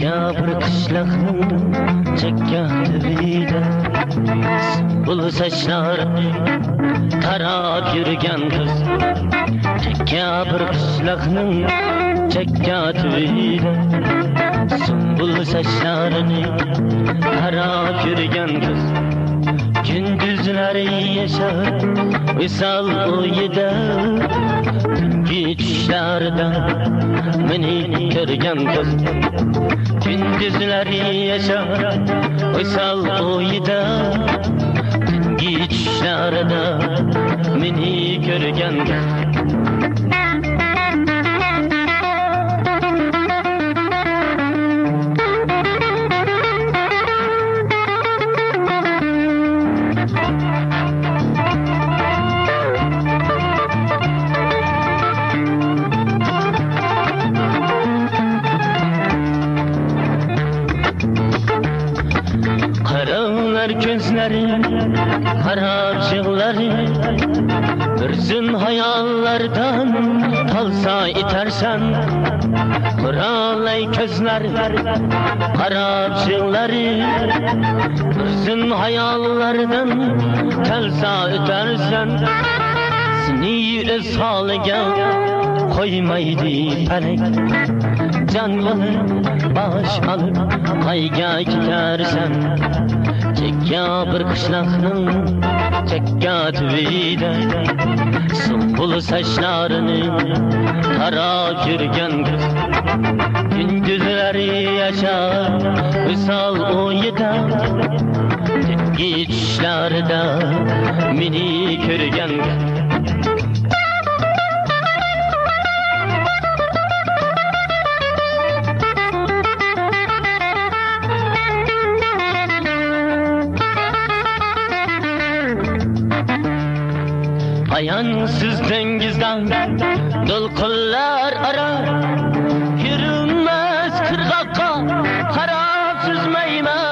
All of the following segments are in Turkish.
Çekka bir kışlakning chekka tubida Bul saçlarını tarab yürgen kız Çekka bir kışlakning chekka tubida Bul saçlarını tarab yürgen kız Gündüzleri yaşar Visal uyuda Tungi düşlerde Meni görgen kız Gündüzleri yaşar Visal uyuda Tungi düşlerde Meni görgen kız Gözleri, harap yılları Bürzün hayallardan talsa itersen Kuralay gözler, harap yılları Bürzün hayallardan talsa itersen Seni öz halıga koymaydı felek Canlı baş alıp hayga gidersen Çekka bir kışlakning chekka tubida Sumbul saçlarını tarab yürgen kız Gündüzleri yaşar Visal uyuda Tungi düşlerde Meni görgen kız Ayansız dengizden Dolkullar arar Yürünmez kırgakka Kara süzmeymen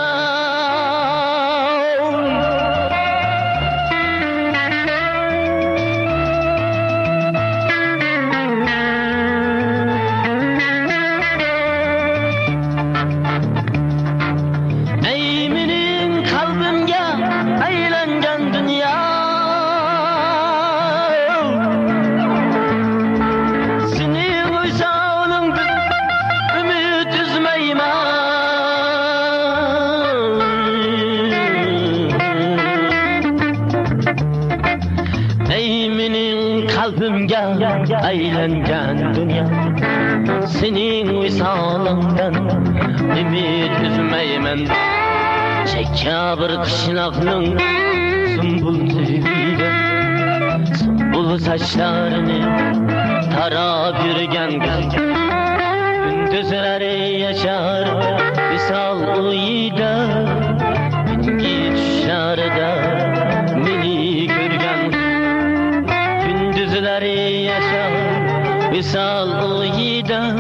Ey menin kalbimge Aylangan dünya Kalbimge aylangan dünya Senin visalından ümit üzmeymen Çekka bir kışlakning sumbul tubida Sumbul saçlarını tarab yürgen kız Gündüzleri yaşar visal uyuda Tungi düşlerde meni görgen Gündüzleri yaşar Visal uyuda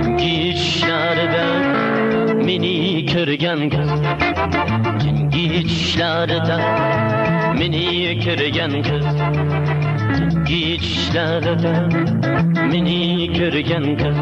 Tungi düşlerde Meni görgen kız Tungi düşlerde Meni görgen kız Tungi düşlerde Meni görgen kız